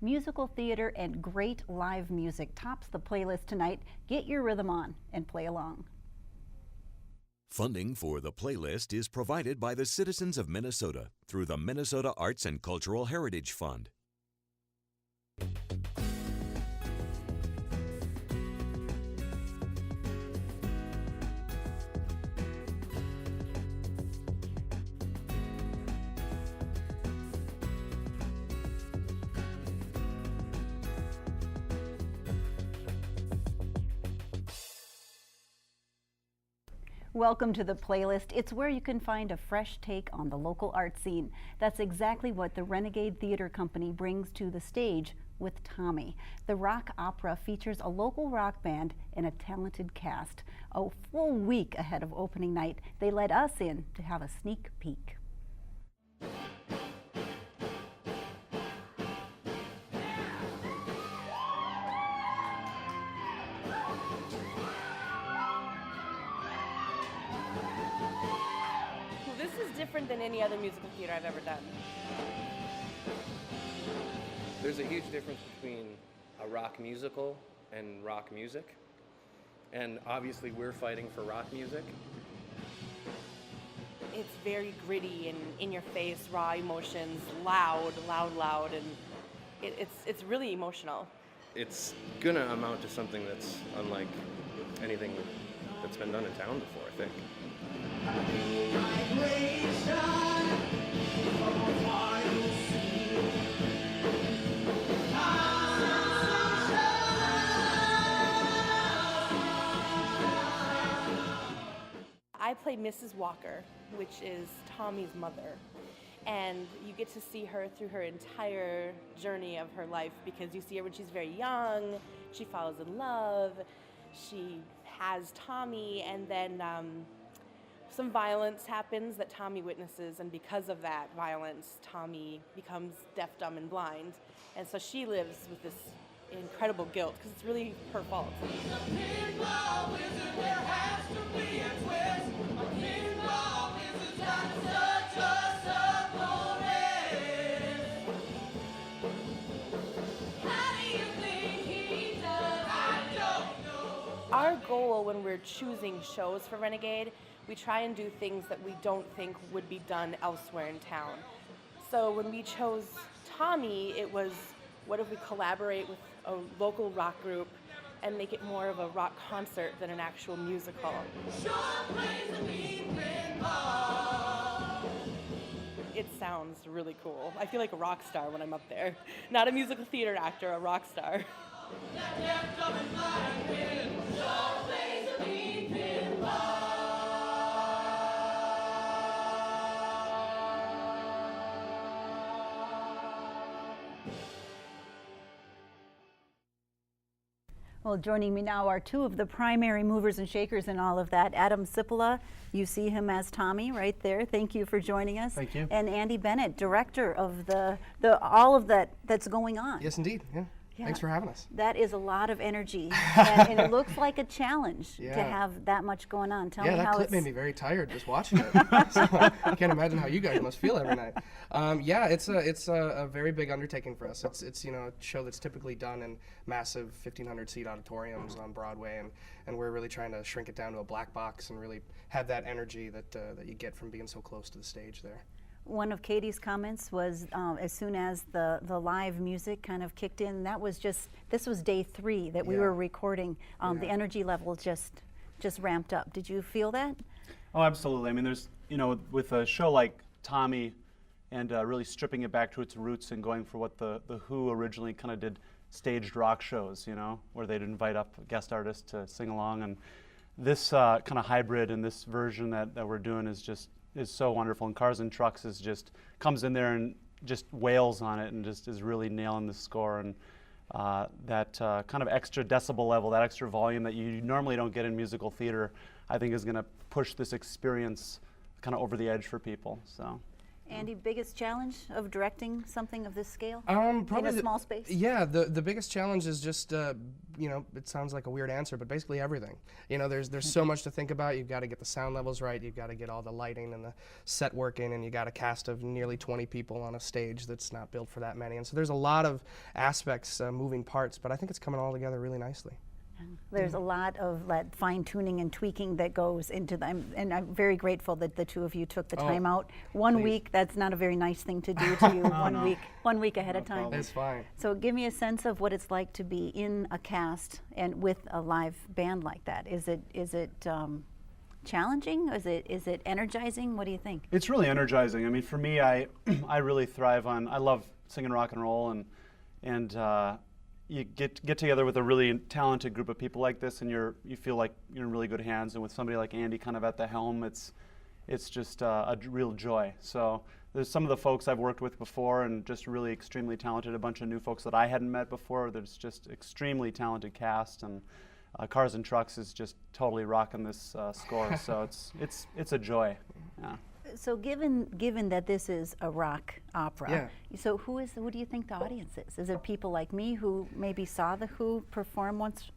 Musical theater and great live music tops the playlist tonight. Get your rhythm on and play along. Funding for the playlist is provided by the citizens of Minnesota through the Minnesota Arts and Cultural Heritage Fund. Welcome to the playlist. It's where you can find a fresh take on the local art scene. That's exactly what the Renegade Theater Company brings to the stage with Tommy. The rock opera features a local rock band and a talented cast. A full week ahead of opening night, they let us in to have a sneak peek. Different than any other musical theater I've ever done. There's a huge difference between a rock musical and rock music, and obviously we're fighting for rock music. It's very gritty and in your face, raw emotions, loud, and it's really emotional. It's gonna amount to something that's unlike anything that's been done in town before, I think. I play Mrs. Walker, which is Tommy's mother, and you get to see her through her entire journey of her life, because you see her when she's very young, she falls in love, she has Tommy, and then some violence happens that Tommy witnesses, and because of that violence, Tommy becomes deaf, dumb, and blind. And so she lives with this incredible guilt, because it's really her fault. Our goal when we're choosing shows for Renegade, we try and do things that we don't think would be done elsewhere in town. So when we chose Tommy, it was, what if we collaborate with a local rock group and make it more of a rock concert than an actual musical? It sounds really cool. I feel like a rock star when I'm up there. Not a musical theater actor, a rock star. Well, joining me now are two of the primary movers and shakers in all of that. Adam Cipolla, you see him as Tommy right there. Thank you for joining us. Thank you. And Andy Bennett, director of the all of that's going on. Yes, indeed. Yeah. Thanks for having us. That is a lot of energy, and it looks like a challenge to have that much going on. Tell me how that clip made me very tired just watching it. So I can't imagine how you guys must feel every night. It's a very big undertaking for us. It's a show that's typically done in massive 1,500 seat auditoriums on Broadway, and we're really trying to shrink it down to a black box and really have that energy that you get from being so close to the stage there. One of Katie's comments was as soon as the live music kind of kicked in, this was day 3 that we were recording, the energy level just ramped up. Did you feel that? Oh, absolutely. I mean, there's, with a show like Tommy and really stripping it back to its roots and going for what the Who originally kind of did, staged rock shows, where they'd invite up guest artists to sing along. And this kind of hybrid and this version that we're doing is so wonderful, and Cars and Trucks comes in there and just wails on it and just is really nailing the score, and that kind of extra decibel level, that extra volume that you normally don't get in musical theater, I think is going to push this experience kind of over the edge for people. So. Andy, biggest challenge of directing something of this scale Probably in a small space? Yeah, the biggest challenge is just you know, it sounds like a weird answer, but basically everything. You know, there's so much to think about. You've got to get the sound levels right. You've got to get all the lighting and the set working, and you got a cast of nearly 20 people on a stage that's not built for that many. And so there's a lot of aspects, moving parts, but I think it's coming all together really nicely. There's a lot of that fine-tuning and tweaking that goes into them, and I'm very grateful that the two of you took the time out. 1 week, that's not a very nice thing to do to you, one week ahead of time. It's fine. So give me a sense of what it's like to be in a cast and with a live band like that. Is it challenging? Is it energizing? What do you think? It's really energizing. I mean, for me, I really thrive on. I love singing rock and roll, and you get together with a really talented group of people like this, and you feel like you're in really good hands. And with somebody like Andy kind of at the helm, it's just a real joy. So there's some of the folks I've worked with before, and just really extremely talented. A bunch of new folks that I hadn't met before. There's just extremely talented cast, and Cars and Trucks is just totally rocking this score. So it's a joy. Yeah. So given that this is a rock opera, Yeah. so who do you think the audience is? Is it people like me who maybe saw the Who perform once?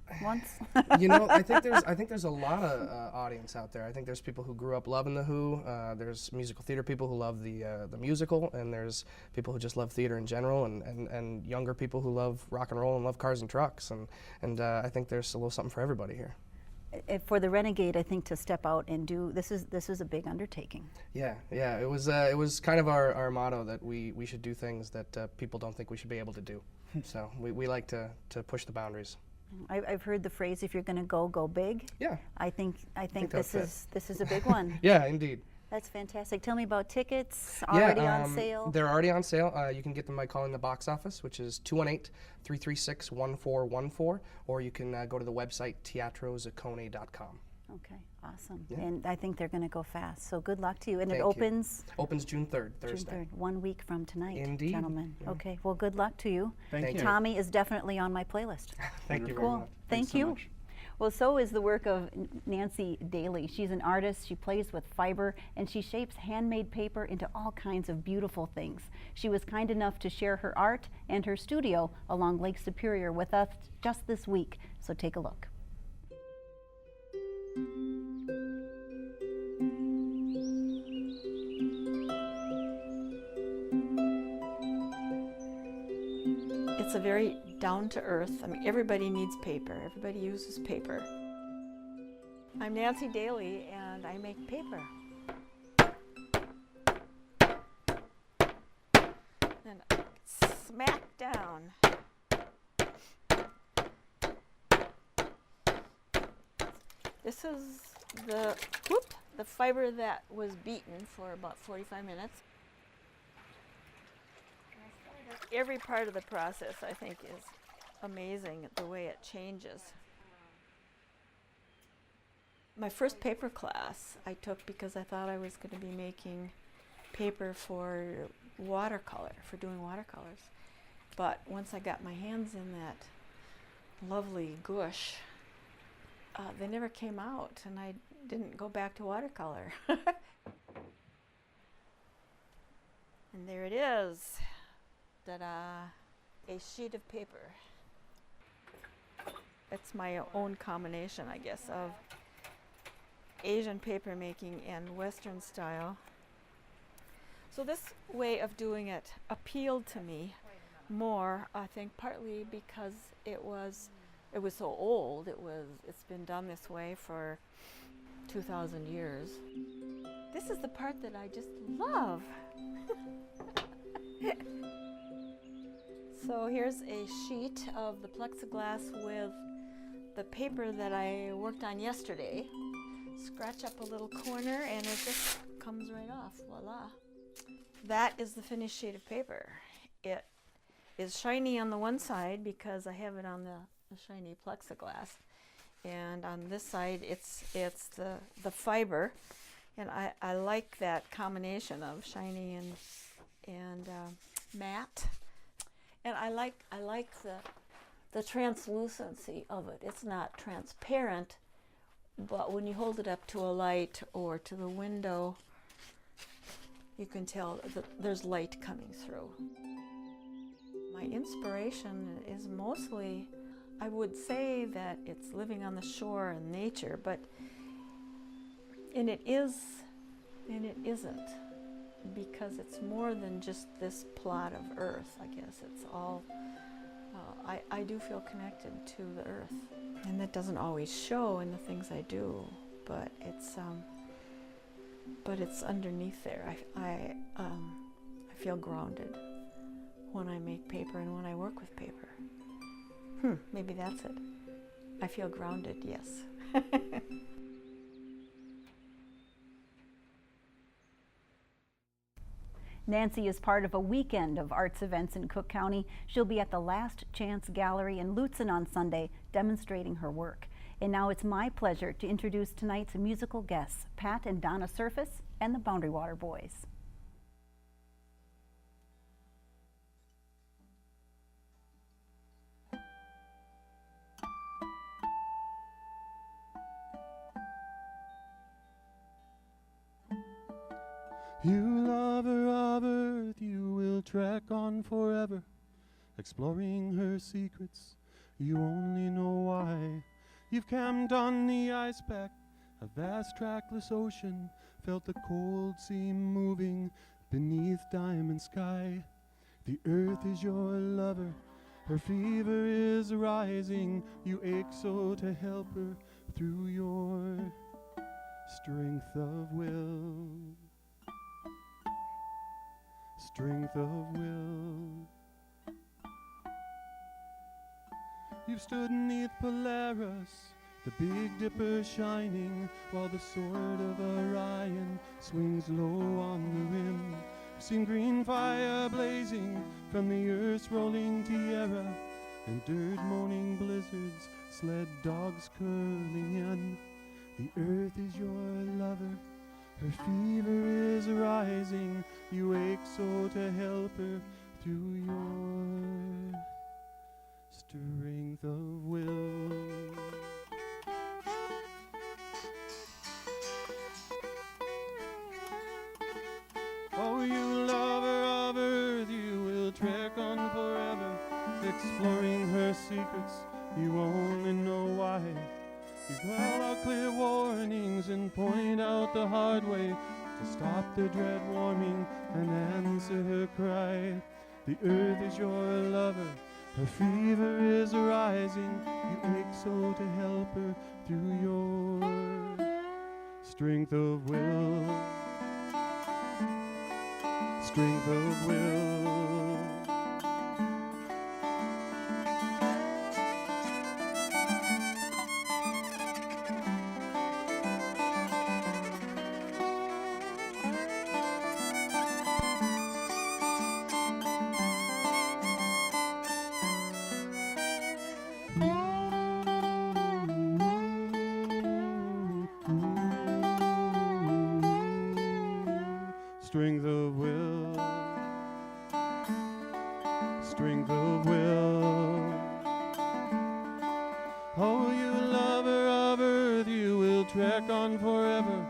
You know, I think there's a lot of audience out there. I think there's people who grew up loving the Who. There's musical theater people who love the musical, and there's people who just love theater in general, and younger people who love rock and roll and love Cars and Trucks, and I think there's a little something for everybody here. For the Renegade, I think to step out and do this is a big undertaking. Yeah. It was kind of our motto that we should do things that people don't think we should be able to do. So we like to push the boundaries. I've heard the phrase, if you're going to go big. Yeah. I think that's this is a big one. Yeah, indeed. That's fantastic. Tell me about tickets already on sale. They're already on sale. You can get them by calling the box office, which is 218-336-1414, or you can go to the website teatrozaccone.com. Okay, awesome. Yeah. And I think they're going to go fast. So good luck to you. And Thank it you. opens Opens June 3rd, Thursday. June 3rd, 1 week from tonight, Indeed. gentlemen. Yeah. Okay, well, good luck to you. Thank you. Tommy is definitely on my playlist. Thank you very Cool. much. Thank so you. much. Well, so is the work of Nancy Daly. She's an artist, she plays with fiber, and she shapes handmade paper into all kinds of beautiful things. She was kind enough to share her art and her studio along Lake Superior with us just this week, so take a look. It's a very down-to-earth, I mean, everybody needs paper. Everybody uses paper. I'm Nancy Daly, and I make paper. And smack down. This is the fiber that was beaten for about 45 minutes. Every part of the process, I think, is amazing, the way it changes. My first paper class I took because I thought I was going to be making paper for watercolor, for doing watercolors. But once I got my hands in that lovely gush, they never came out, and I didn't go back to watercolor. And there it is. Ta-da! A sheet of paper. It's my own combination, I guess, of Asian paper making and Western style. So this way of doing it appealed to me more, I think, partly because it was so old. It's been done this way for 2,000 years. This is the part that I just love. So here's a sheet of the plexiglass with the paper that I worked on yesterday. Scratch up a little corner and it just comes right off, voila. That is the finished sheet of paper. It is shiny on the one side because I have it on the shiny plexiglass. And on this side it's the fiber. And I like that combination of shiny and matte. And I like the translucency of it. It's not transparent, but when you hold it up to a light or to the window, you can tell that there's light coming through. My inspiration is mostly, I would say that it's living on the shore and nature, but, and it is, and it isn't, because it's more than just this plot of earth, I guess. It's all, I do feel connected to the earth. And that doesn't always show in the things I do, but it's underneath there. I feel grounded when I make paper and when I work with paper. Maybe that's it. I feel grounded, yes. Nancy is part of a weekend of arts events in Cook County. She'll be at the Last Chance Gallery in Lutsen on Sunday, demonstrating her work. And now it's my pleasure to introduce tonight's musical guests, Pat and Donna Surface and the Boundary Water Boys. You lover of earth, you will trek on forever, exploring her secrets, you only know why. You've camped on the ice pack, a vast trackless ocean, felt the cold sea moving beneath diamond sky. The earth is your lover, her fever is rising, you ache so to help her through your strength of will. Strength of will. You've stood neath Polaris, the Big Dipper shining, while the sword of Orion swings low on the rim. You've seen green fire blazing from the earth's rolling tiara, and dirt moaning blizzards, sled dogs curling in. The earth is your lover, her fever is rising, you ache so to help her through your strength of will. Oh, you lover of earth, you will trek on forever, exploring her secrets, you only know why. You call out clear warnings and point out the hard way to stop the dread warming and answer her cry. The earth is your lover, her fever is rising, you ache so to help her through your strength of will. Strength of will. Strength of will, strength of will. Oh, you lover of earth, you will trek on forever,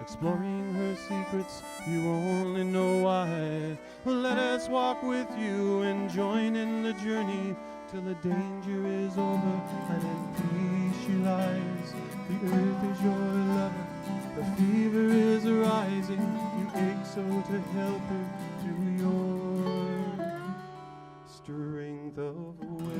exploring her secrets, you only know why. Well, let us walk with you and join in the journey till the danger is over and in peace she lies. The earth is your lover, the fever is rising, you ache so to help her through your strength of will.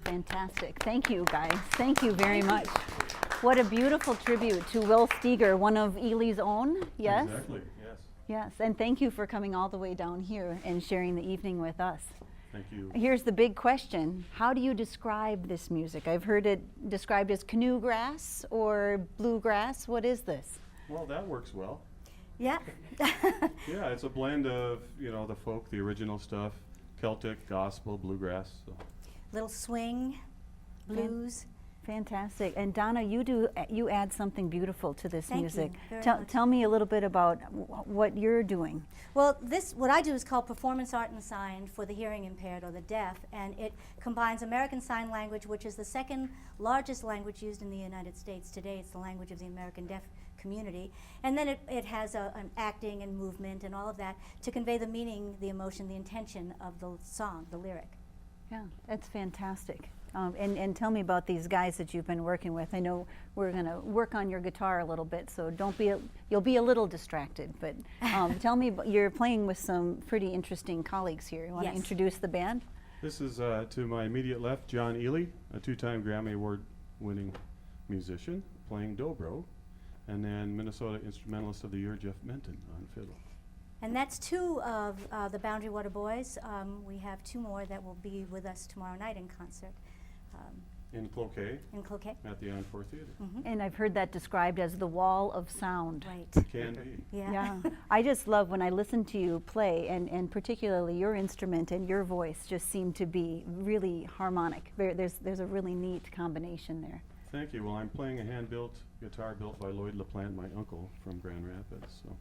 Fantastic. Thank you, guys. Thank you very much. What a beautiful tribute to Will Steger, one of Ely's own. Yes? Exactly, yes. Yes, and thank you for coming all the way down here and sharing the evening with us. Thank you. Here's the big question. How do you describe this music? I've heard it described as canoe grass or bluegrass. What is this? Well, that works well. Yeah. Yeah, it's a blend of, the folk, the original stuff, Celtic, gospel, bluegrass. So. Little swing, blues. Fantastic. And Donna, you add something beautiful to this Thank you music. very Tell, much. tell me a little bit about what you're doing. Well, what I do is called Performance Art and Sign for the hearing impaired or the deaf, and it combines American Sign Language, which is the second largest language used in the United States today. It's the language of the American deaf community. And then it has an acting and movement and all of that to convey the meaning, the emotion, the intention of the song, the lyric. Yeah, that's fantastic. And tell me about these guys that you've been working with. I know we're going to work on your guitar a little bit, so you'll be a little distracted. But tell me, you're playing with some pretty interesting colleagues here. You want to Yes. introduce the band? This is to my immediate left, John Ely, a 2-time Grammy Award-winning musician, playing dobro, and then Minnesota Instrumentalist of the Year, Jeff Menton, on fiddle. And that's two of the Boundary Water Boys. We have two more that will be with us tomorrow night in concert In Cloquet, in Cloquet. at the Encore Theater. And I've heard that described as the wall of sound. Right. Can be. Yeah. Yeah, I just love when I listen to you play, and particularly your instrument and your voice just seem to be really harmonic. There's a really neat combination there. Thank you. Well, I'm playing a hand-built guitar built by Lloyd LaPlante, my uncle from Grand Rapids. So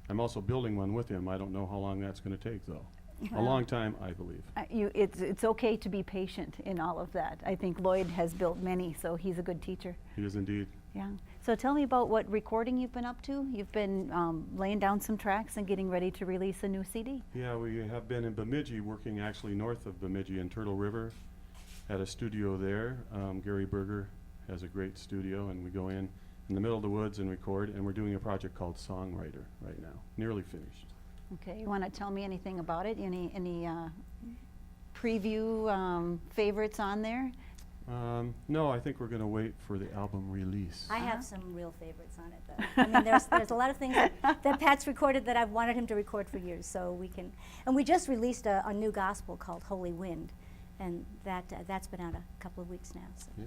I'm also building one with him. I don't know how long that's going to take, though. A long time, I believe. It's okay to be patient in all of that. I think Lloyd has built many, so he's a good teacher. He is indeed. Yeah. So tell me about what recording you've been up to. You've been laying down some tracks and getting ready to release a new CD. Yeah, we have been in Bemidji, working actually north of Bemidji in Turtle River, at a studio there. Gary Berger has a great studio, and we go in the middle of the woods and record, and we're doing a project called Songwriter right now, nearly finished. Okay, you want to tell me anything about it? Any preview favorites on there? No, I think we're going to wait for the album release. I have some real favorites on it, though. I mean, there's a lot of things that Pat's recorded that I've wanted him to record for years, so we can. And we just released a new gospel called Holy Wind, and that's been out a couple of weeks now. So. Yeah.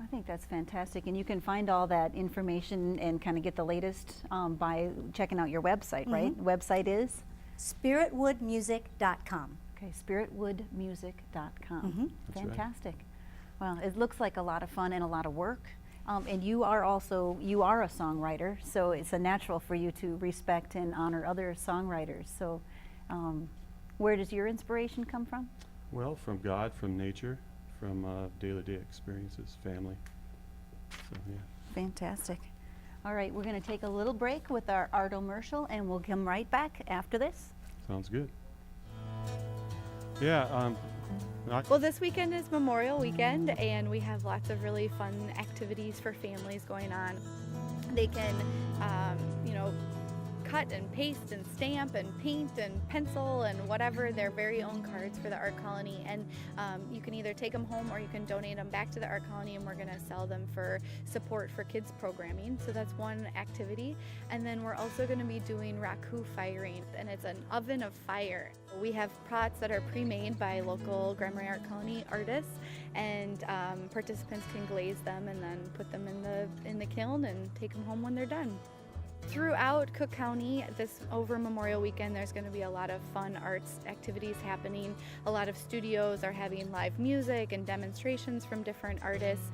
I think that's fantastic, and you can find all that information and kind of get the latest by checking out your website, right? Website is? SpiritwoodMusic.com. Okay, spiritwoodmusic.com. That's right. Fantastic. Well, it looks like a lot of fun and a lot of work. And you are a songwriter, so it's a natural for you to respect and honor other songwriters. So where does your inspiration come from? Well, from God, from nature, from day-to-day experiences, family. So, yeah. Fantastic. All right, we're going to take a little break with our Artomercial, and we'll come right back after this. Sounds good. Yeah, Well, this weekend is Memorial Weekend, and we have lots of really fun activities for families going on. They can, cut and paste and stamp and paint and pencil and whatever, their very own cards for the art colony, and you can either take them home or you can donate them back to the art colony, and we're going to sell them for support for kids programming. So that's one activity. And then we're also going to be doing raku firing, and it's an oven of fire. We have pots that are pre-made by local Grand Marais Art Colony artists, and participants can glaze them and then put them in the kiln and take them home when they're done. Throughout Cook County, over Memorial Weekend, there's going to be a lot of fun arts activities happening. A lot of studios are having live music and demonstrations from different artists.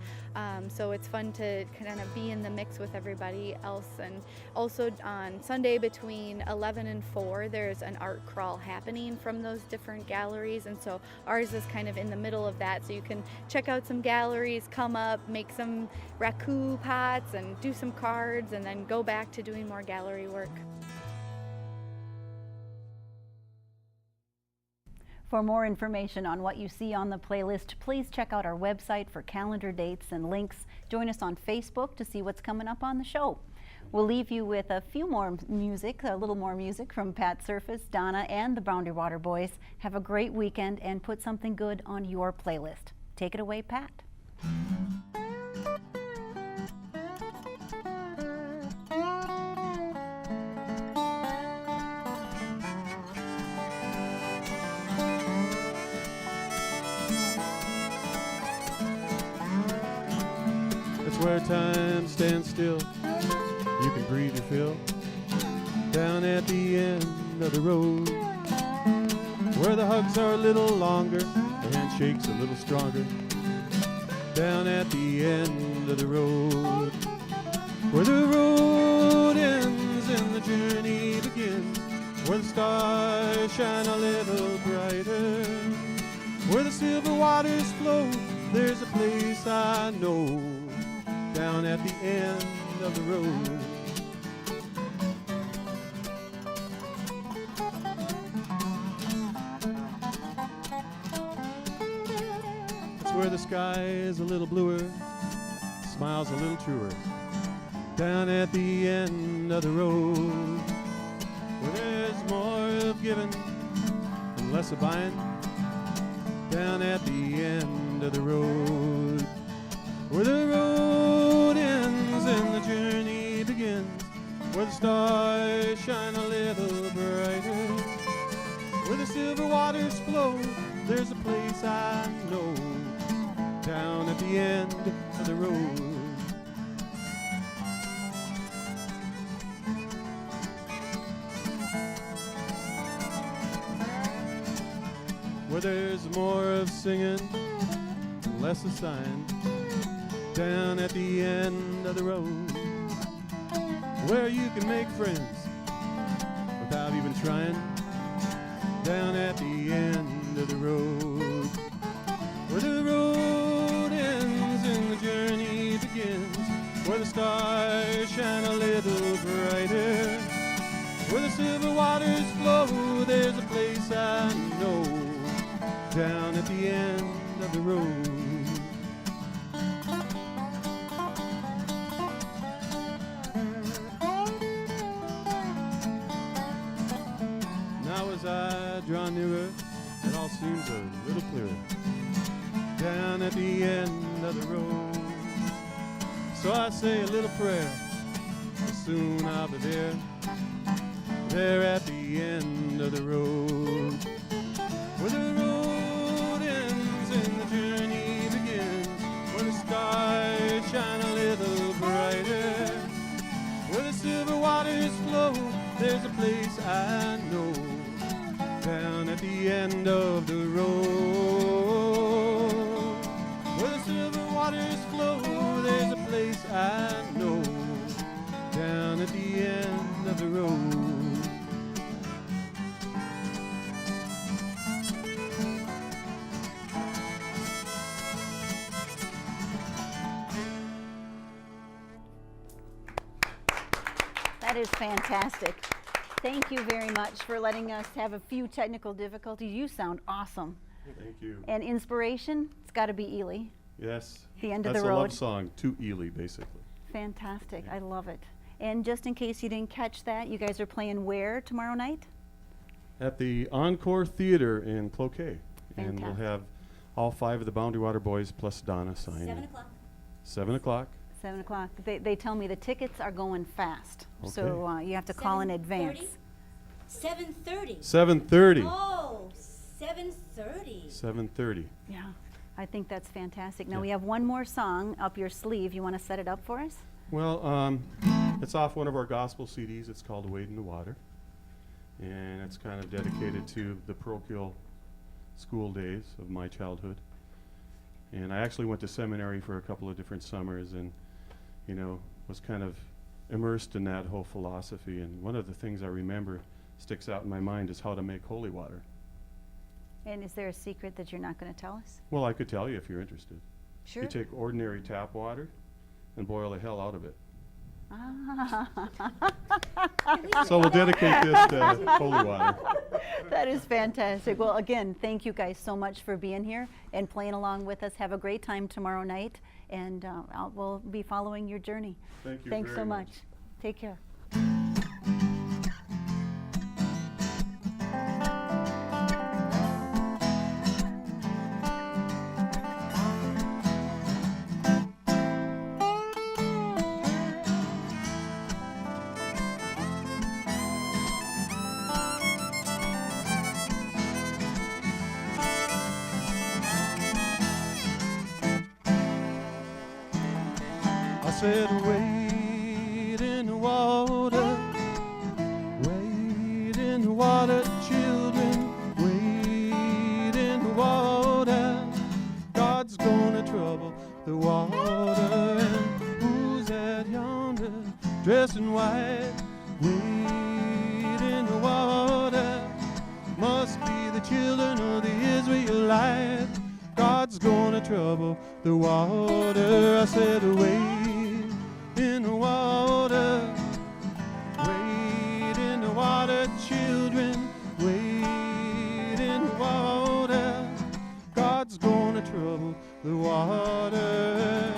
So it's fun to kind of be in the mix with everybody else. And also on Sunday between 11 and 4, there's an art crawl happening from those different galleries. And so ours is kind of in the middle of that. So you can check out some galleries, come up, make some raku pots and do some cards, and then go back to doing more gallery work. For more information on what you see on the playlist, please check out our website for calendar dates and links. Join us on Facebook to see what's coming up on the show. We'll leave you with a little more music from Pat Surface, Donna, and the Boundary Water Boys. Have a great weekend and put something good on your playlist. Take it away, Pat. It's where time stands still. You can breathe your fill. down at the end of the road, where the hugs are a little longer, the handshake's a little stronger, down at the end of the road, where the road ends and the journey begins, where the stars shine a little brighter, where the silver waters flow, there's a place I know, down at the end of the road. It's where the sky is a little bluer, smiles a little truer, down at the end of the road, where there's more of giving and less of buying, down at the end of the road, where the road ends and the journey begins, where the stars shine a little brighter, where the silver waters flow, there's a place I know, down at the end of the road. Where there's more of singing and less of sighing, down at the end of the road, where you can make friends without even trying, down at the end of the road, where the road ends and the journey begins, where the stars shine a little brighter, where the silver waters flow, there's a place I know, down at the end of the road. Now as I draw nearer, it all seems a little clearer, down at the end of the road. So I say a little prayer, and soon I'll be there, there at the end of the road, where the road ends and the journey begins, where the stars shine a little brighter, where the silver waters flow, there's a place I know, down at the end of the road, where the silver waters flow, there's a place I know, down at the end of the road. That is fantastic. Thank you very much for letting us have a few technical difficulties. You sound awesome. Thank you. And inspiration, it's got to be Ely. Yes. The end of That's the a love road. song to Ely, basically. Fantastic. I love it. And just in case you didn't catch that, you guys are playing where tomorrow night? At the Encore Theater in Cloquet. And we'll Fantastic. have all 5 of the Boundary Water Boys plus Donna sign 7 in. o'clock. 7 o'clock. 7 o'clock. They tell me the tickets are going fast. So Okay. you have to call in advance. 7:30. 7:30. Oh, 7:30. 7:30. Yeah, I think that's fantastic. Now Yeah. we have one more song up your sleeve. You want to set it up for us? Well, it's off one of our gospel CDs. It's called Wade in the Water. And it's kind of dedicated to the parochial school days of my childhood. And I actually went to seminary for a couple of different summers and, you know, was kind of immersed in that whole philosophy. And one of the things I remember sticks out in my mind is how to make holy water. And is there a secret that you're not going to tell us? Well, I could tell you if you're interested. Sure. You take ordinary tap water and boil the hell out of it. So we'll dedicate this to holy water. That is fantastic. Well, again, thank you guys so much for being here and playing along with us. Have a great time tomorrow night, and we'll be following your journey. Thank you Thanks very so much. much. Take care. I said, wait in the water. light. God's gonna trouble the water. I said, wade in the water. Wade in the water, children. Wade in the water. God's gonna trouble the water.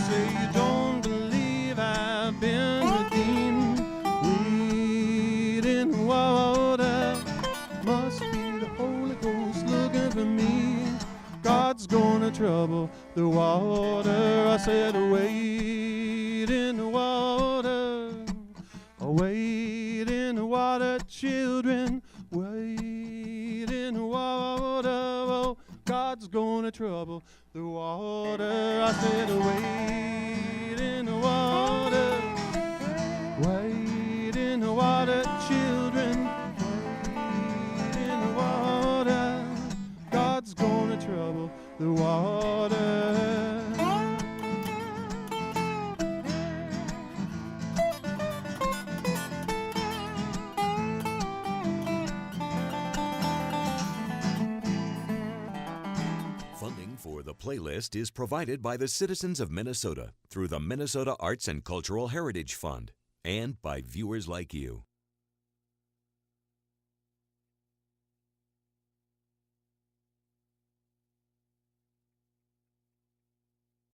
Say you don't believe I've been redeemed. Wade in the water. Must be the Holy Ghost looking for me. God's gonna trouble the water. I said, wade in the water. Wade in the water, children. Wade in the water. Oh, God's gonna trouble the water. I said, wade in the water. Wade in the water, children. Wade in the water. God's gonna trouble the water. Funding for the playlist is provided by the citizens of Minnesota through the Minnesota Arts and Cultural Heritage Fund and by viewers like you.